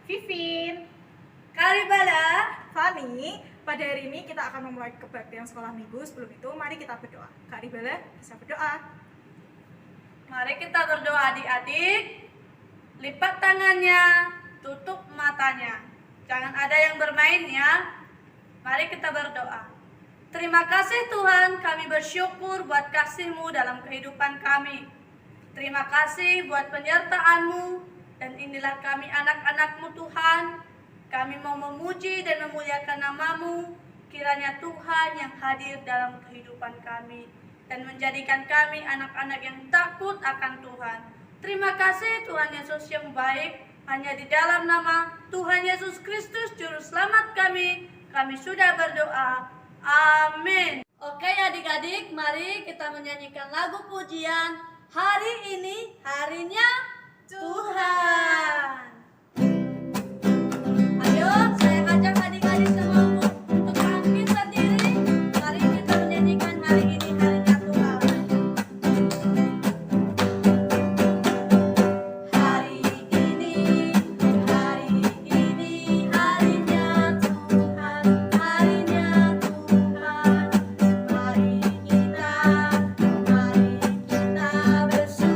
Vivin, Karibala. Fani. Pada hari ini kita akan memulai kebaktian sekolah minggu. Sebelum itu, mari kita berdoa. Kak Ribala, bisa berdoa. Mari kita berdoa adik-adik. Lipat tangannya, tutup matanya. Jangan ada yang bermain ya. Mari kita berdoa. Terima kasih Tuhan, kami bersyukur buat kasih-Mu dalam kehidupan kami. Terima kasih buat penyertaan-Mu. Dan inilah kami anak-anak-Mu Tuhan. Kami mau memuji dan memuliakan nama-Mu. Kiranya Tuhan yang hadir dalam kehidupan kami dan menjadikan kami anak-anak yang takut akan Tuhan. Terima kasih Tuhan Yesus yang baik. Hanya di dalam nama Tuhan Yesus Kristus Juru Selamat kami sudah berdoa. Amin. Oke adik-adik, mari kita menyanyikan lagu pujian. Hari ini harinya Tuhan. Ayo, saya ajak adik-adik semua untuk bangkit berdiri. Mari kita menyanyikan hari ini harinya Tuhan. Hari ini harinya Tuhan, harinya Tuhan. Mari kita bersyukur.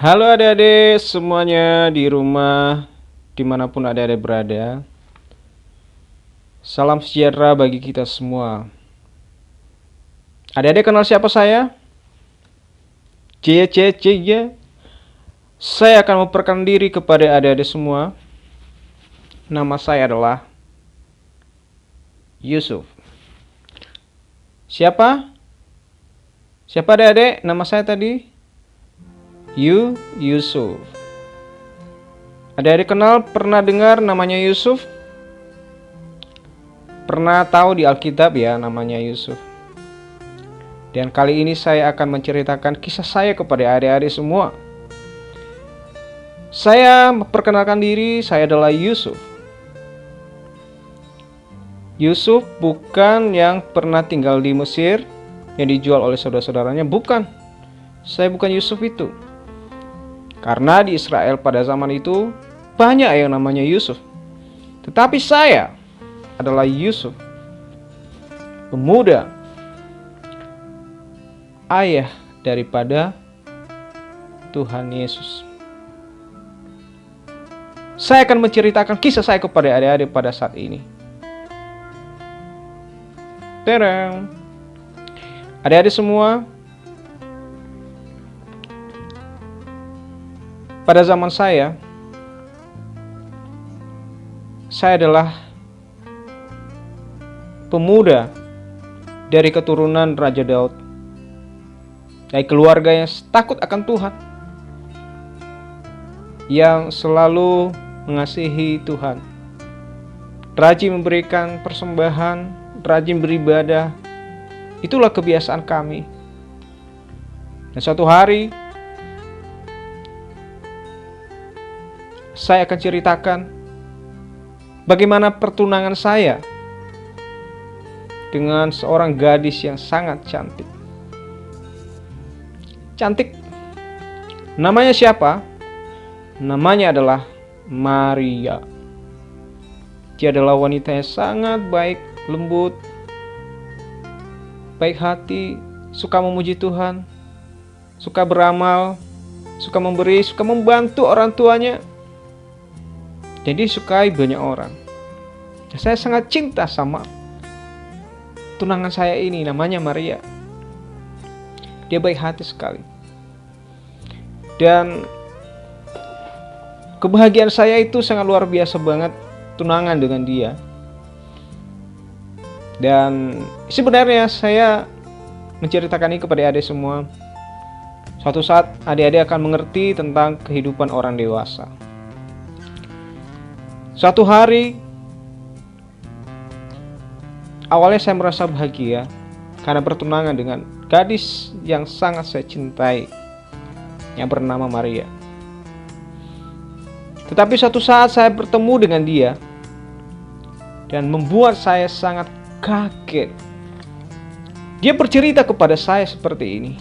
Halo adik-adik semuanya di rumah, dimanapun adik-adik berada. Salam sejahtera bagi kita semua. Adik-adik kenal siapa saya? Cie. Saya akan memperkenalkan diri kepada adik-adik semua. Nama saya adalah Yusuf. Siapa? Siapa adik-adik? Nama saya tadi? Yusuf. Adik-adik kenal, pernah dengar namanya Yusuf? Pernah tahu di Alkitab ya namanya Yusuf. Dan kali ini saya akan menceritakan kisah saya kepada adik-adik semua. Saya memperkenalkan diri, saya adalah Yusuf. Yusuf bukan yang pernah tinggal di Mesir, yang dijual oleh saudara-saudaranya, bukan. Saya bukan Yusuf itu. Karena di Israel pada zaman itu banyak yang namanya Yusuf. Tetapi saya adalah Yusuf, pemuda, ayah daripada Tuhan Yesus. Saya akan menceritakan kisah saya kepada adik-adik pada saat ini. Tereng. Adik-adik semua, pada zaman saya adalah pemuda dari keturunan Raja Daud, dari keluarga yang takut akan Tuhan, yang selalu mengasihi Tuhan, rajin memberikan persembahan, rajin beribadah. Itulah kebiasaan kami. Dan suatu hari saya akan ceritakan bagaimana pertunangan saya dengan seorang gadis yang sangat cantik. Cantik. Namanya siapa? Namanya adalah Maria. Dia adalah wanita yang sangat baik, lembut, baik hati, suka memuji Tuhan, suka beramal, suka memberi, suka membantu orang tuanya. Jadi disukai banyak orang. Saya sangat cinta sama tunangan saya ini, namanya Maria. Dia baik hati sekali. Dan kebahagiaan saya itu sangat luar biasa banget tunangan dengan dia. Dan sebenarnya saya menceritakan ini kepada adik semua. Suatu saat adik-adik akan mengerti tentang kehidupan orang dewasa. Suatu hari, awalnya saya merasa bahagia karena bertunangan dengan gadis yang sangat saya cintai, yang bernama Maria. Tetapi suatu saat saya bertemu dengan dia dan membuat saya sangat kaget. Dia bercerita kepada saya seperti ini.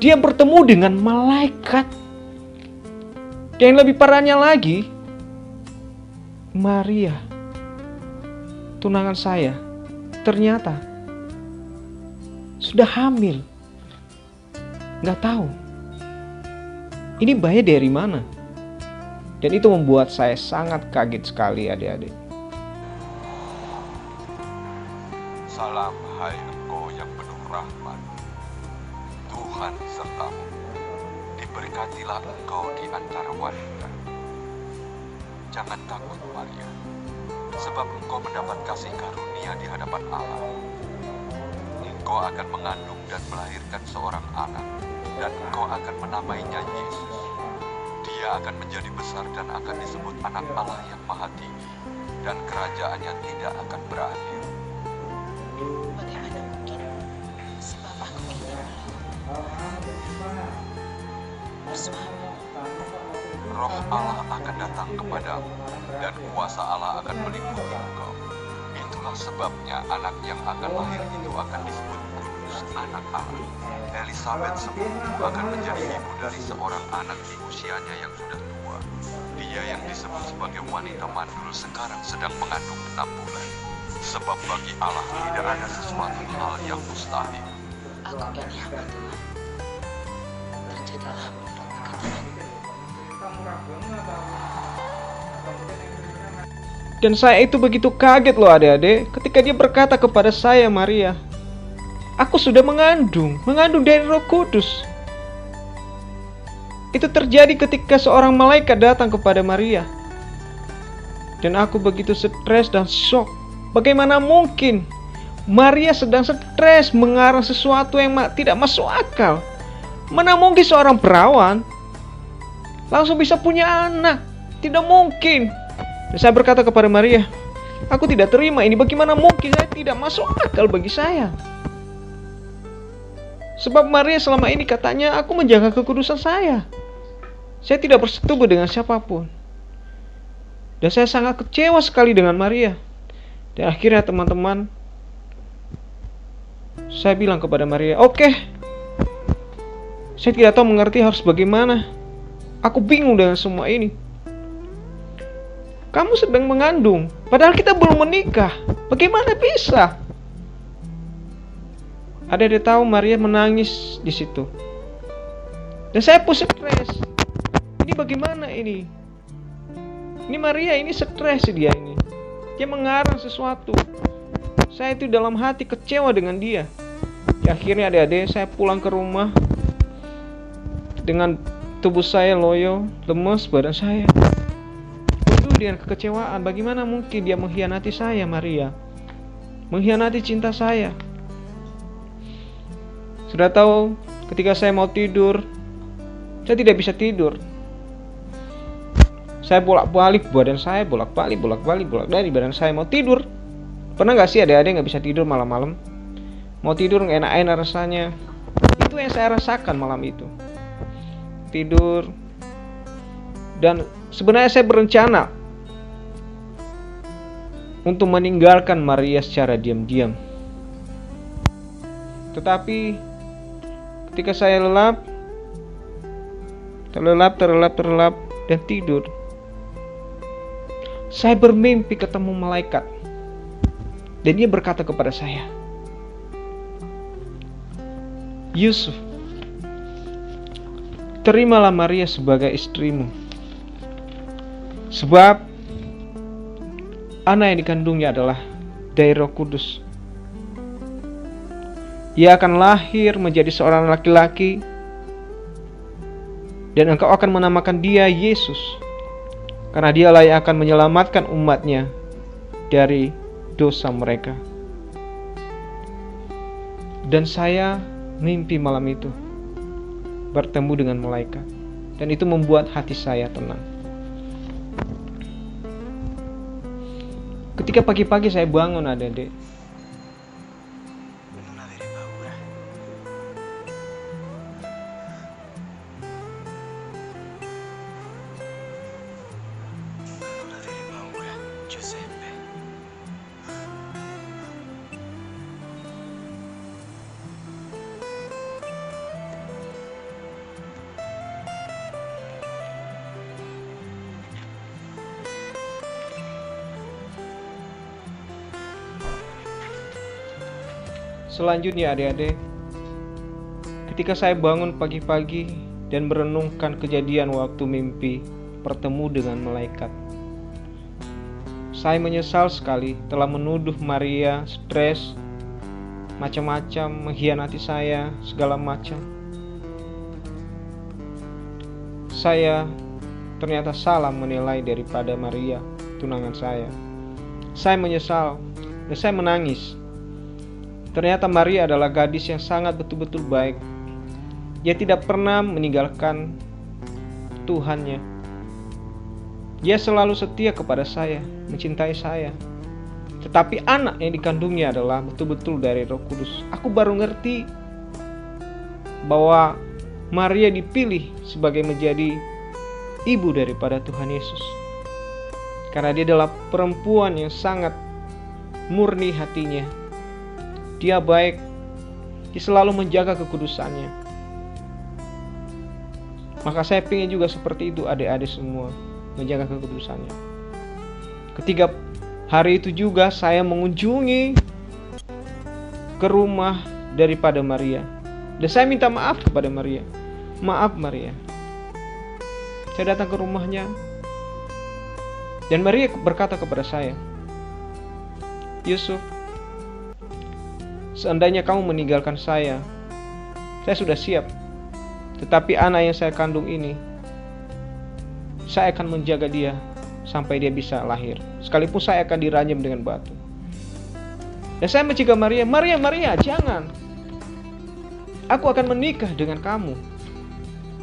Dia bertemu dengan malaikat. Dan yang lebih parahnya lagi, Maria, tunangan saya, ternyata sudah hamil. Gak tahu ini bayi dari mana. Dan itu membuat saya sangat kaget sekali adik-adik. Salam hai engkau yang penuh rahmat, Tuhan sertamu. Diberkatilah engkau di antara wanita. Jangan takut Maria, sebab engkau mendapat kasih karunia di hadapan Allah. Engkau akan mengandung dan melahirkan seorang anak, dan engkau akan menamainya Yesus. Dia akan menjadi besar dan akan disebut anak Allah yang maha tinggi, dan kerajaannya tidak akan berakhir. Bagaimana mungkin? Sebab aku ini bersuami. Roh Allah akan datang kepadamu, dan kuasa Allah akan meliputi engkau. Itulah sebabnya anak yang akan lahir itu akan disebut kudus, anak Allah. Elizabeth sepupumu akan menjadi ibu dari seorang anak di usianya yang sudah tua. Dia yang disebut sebagai wanita mandul sekarang sedang mengandung 6 bulan. Sebab bagi Allah tidak ada sesuatu hal yang mustahil. Aku ini hamba Tuhan. Terjadi telah meluputkan Dan saya itu begitu kaget loh adik-adik ketika dia berkata kepada saya, Maria, aku sudah mengandung dari Roh Kudus. Itu terjadi ketika seorang malaikat datang kepada Maria. Dan aku begitu stres dan shock. Bagaimana mungkin Maria sedang stres mengarang sesuatu yang tidak masuk akal? Mana mungkin seorang perawan langsung bisa punya anak? Tidak mungkin. Dan saya berkata kepada Maria, aku tidak terima ini, bagaimana mungkin, saya tidak masuk akal bagi saya. Sebab Maria selama ini katanya aku menjaga kekudusan saya. Saya tidak bersetubuh dengan siapapun. Dan saya sangat kecewa sekali dengan Maria. Dan akhirnya teman-teman, saya bilang kepada Maria, oke, saya tidak tahu mengerti harus bagaimana. Aku bingung dengan semua ini. Kamu sedang mengandung, padahal kita belum menikah. Bagaimana bisa? Ada tahu Maria menangis di situ. Dan saya pun stres. Ini bagaimana ini? Ini Maria ini stres dia ini. Dia mengarang sesuatu. Saya itu dalam hati kecewa dengan dia. Akhirnya adik-adik saya pulang ke rumah dengan tubuh saya loyo, lemes badan saya. Dengan kekecewaan, bagaimana mungkin dia mengkhianati saya, Maria, mengkhianati cinta saya. Sudah tahu, ketika saya mau tidur, saya tidak bisa tidur. Saya bolak-balik badan saya, bolak-balik dari badan saya mau tidur. Pernah gak sih adik-adik gak bisa tidur malam-malam? Mau tidur gak enak-enak rasanya. Itu yang saya rasakan malam itu. Tidur. Dan sebenarnya saya berencana untuk meninggalkan Maria secara diam-diam. Tetapi ketika saya terlelap dan tidur, saya bermimpi ketemu malaikat. Dan dia berkata kepada saya, Yusuf, terimalah Maria sebagai istrimu. Sebab anak yang dikandungnya adalah dari Roh Kudus. Ia akan lahir menjadi seorang laki-laki, dan engkau akan menamakan dia Yesus, karena dialah yang akan menyelamatkan umatnya dari dosa mereka. Dan saya mimpi malam itu bertemu dengan malaikat, dan itu membuat hati saya tenang. Ketika pagi-pagi saya bangun adik-adik, selanjutnya adik-adik, ketika saya bangun pagi-pagi dan merenungkan kejadian waktu mimpi bertemu dengan malaikat, saya menyesal sekali telah menuduh Maria stres, macam-macam, mengkhianati saya, segala macam. Saya ternyata salah menilai daripada Maria, tunangan saya. Saya menyesal dan saya menangis. Ternyata Maria adalah gadis yang sangat betul-betul baik. Dia tidak pernah meninggalkan Tuhannya. Dia selalu setia kepada saya, mencintai saya. Tetapi anak yang dikandungnya adalah betul-betul dari Roh Kudus. Aku baru ngerti bahwa Maria dipilih sebagai menjadi ibu daripada Tuhan Yesus, karena dia adalah perempuan yang sangat murni hatinya. Dia baik, dia selalu menjaga kekudusannya. Maka saya ingin juga seperti itu adik-adik semua, menjaga kekudusannya. Ketika hari itu juga saya mengunjungi ke rumah daripada Maria, dan saya minta maaf kepada Maria. Maaf Maria. Saya datang ke rumahnya, dan Maria berkata kepada saya, Yusuf, seandainya kamu meninggalkan saya sudah siap. Tetapi anak yang saya kandung ini, saya akan menjaga dia sampai dia bisa lahir, sekalipun saya akan dirajam dengan batu. Dan saya mencegah Maria, Maria, jangan. Aku akan menikah dengan kamu,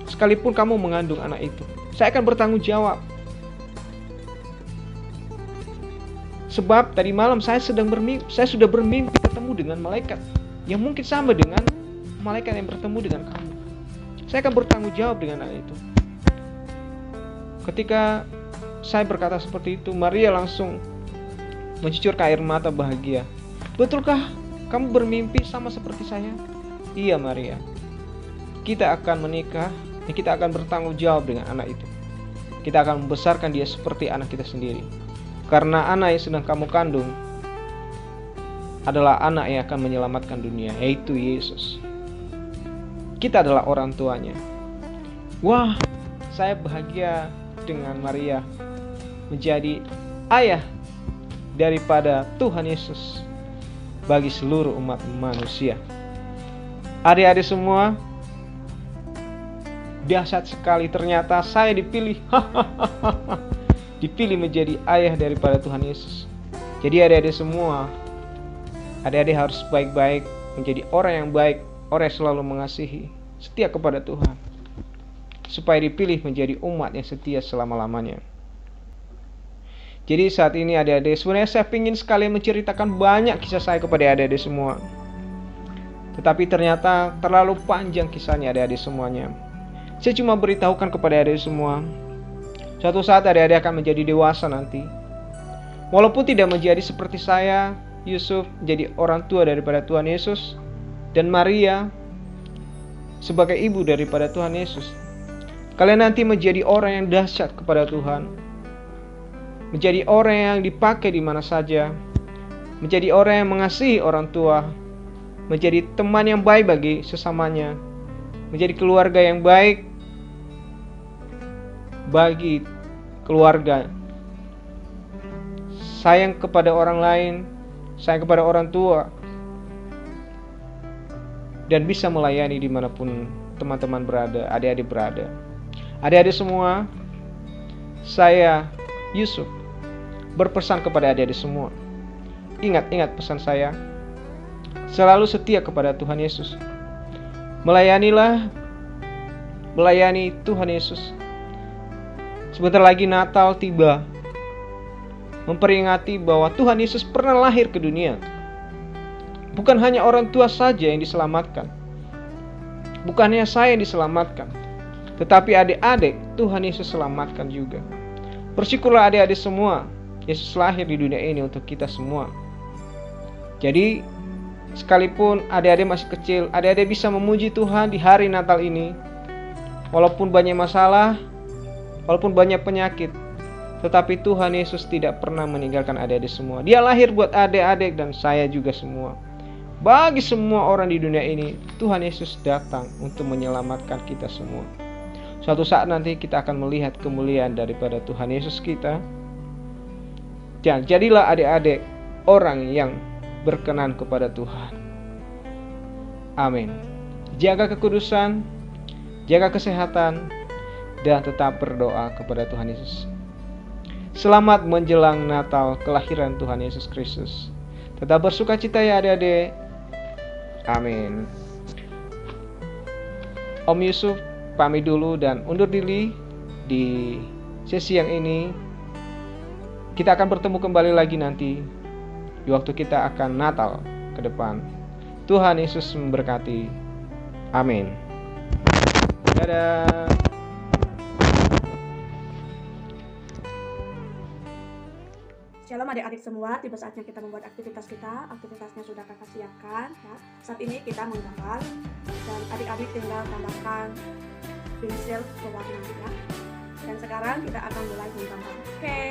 sekalipun kamu mengandung anak itu. Saya akan bertanggung jawab. Sebab tadi malam saya sudah bermimpi ketemu dengan malaikat yang mungkin sama dengan malaikat yang bertemu dengan kamu. Saya akan bertanggung jawab dengan hal itu. Ketika saya berkata seperti itu, Maria langsung mencucurkan air mata bahagia. Betulkah kamu bermimpi sama seperti saya? Iya Maria. Kita akan menikah dan kita akan bertanggung jawab dengan anak itu. Kita akan membesarkan dia seperti anak kita sendiri. Karena anak yang sedang kamu kandung adalah anak yang akan menyelamatkan dunia, yaitu Yesus. Kita adalah orang tuanya. Wah, saya bahagia dengan Maria menjadi ayah daripada Tuhan Yesus bagi seluruh umat manusia. Adik-adik semua, dahsyat sekali, ternyata saya dipilih. Dipilih menjadi ayah daripada Tuhan Yesus. Jadi adik-adik semua, adik-adik harus baik-baik, menjadi orang yang baik, orang yang selalu mengasihi, setia kepada Tuhan, supaya dipilih menjadi umat yang setia selama-lamanya. Jadi saat ini adik-adik, sebenarnya saya ingin sekali menceritakan banyak kisah saya kepada adik-adik semua, tetapi ternyata terlalu panjang kisahnya adik-adik semuanya. Saya cuma beritahukan kepada adik-adik semua, suatu saat adik-adik akan menjadi dewasa nanti. Walaupun tidak menjadi seperti saya, Yusuf menjadi orang tua daripada Tuhan Yesus, dan Maria sebagai ibu daripada Tuhan Yesus. Kalian nanti menjadi orang yang dahsyat kepada Tuhan, menjadi orang yang dipakai di mana saja, menjadi orang yang mengasihi orang tua, menjadi teman yang baik bagi sesamanya, menjadi keluarga yang baik bagi keluarga, sayang kepada orang lain, sayang kepada orang tua, dan bisa melayani dimanapun teman-teman berada, adik-adik berada. Adik-adik semua, saya Yusuf berpesan kepada adik-adik semua, ingat pesan saya, selalu setia kepada Tuhan Yesus. Melayani Tuhan Yesus. Sebentar lagi Natal tiba, memperingati bahwa Tuhan Yesus pernah lahir ke dunia. Bukan hanya orang tua saja yang diselamatkan, bukan hanya saya yang diselamatkan, tetapi adik-adik Tuhan Yesus selamatkan juga. Bersyukurlah adik-adik semua, Yesus lahir di dunia ini untuk kita semua. Jadi sekalipun adik-adik masih kecil, adik-adik bisa memuji Tuhan di hari Natal ini. Walaupun banyak masalah, walaupun banyak penyakit, tetapi Tuhan Yesus tidak pernah meninggalkan adik-adik semua. Dia lahir buat adik-adik dan saya juga semua. Bagi semua orang di dunia ini, Tuhan Yesus datang untuk menyelamatkan kita semua. Suatu saat nanti kita akan melihat kemuliaan daripada Tuhan Yesus kita. Dan jadilah adik-adik orang yang berkenan kepada Tuhan. Amin. Jaga kekudusan, jaga kesehatan, dan tetap berdoa kepada Tuhan Yesus. Selamat menjelang Natal kelahiran Tuhan Yesus Kristus. Tetap bersukacita ya adik-adik. Amin. Om Yusuf pamit dulu dan undur diri di sesi yang ini. Kita akan bertemu kembali lagi nanti di waktu kita akan Natal ke depan. Tuhan Yesus memberkati. Amin. Dadah. Shalom adik-adik semua, tiba saatnya kita membuat aktivitas kita. Aktivitasnya sudah kakak siapkan ya. Saat ini kita menggambar dan adik-adik tinggal tambahkan pensil pewarnanya. Dan sekarang kita akan mulai menggambar. Oke.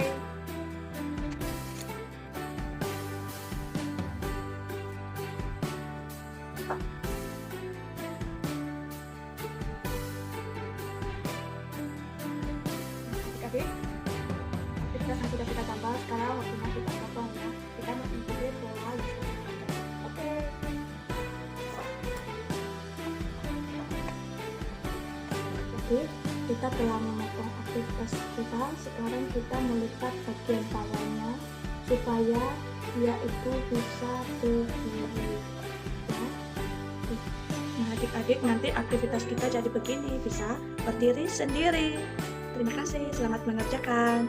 adik-adik, aktivitas yang sudah kita tambah, sekarang waktunya kita potong ya. Kita mengikuti pola yang sudah kita tambah. Oke. Jadi kita telah memotong aktivitas kita. Sekarang kita melipat bagian bawahnya supaya dia itu bisa berdiri. Ya. Nah, adik-adik, nanti aktivitas kita jadi begini, bisa berdiri sendiri. Terima kasih, selamat mengerjakan.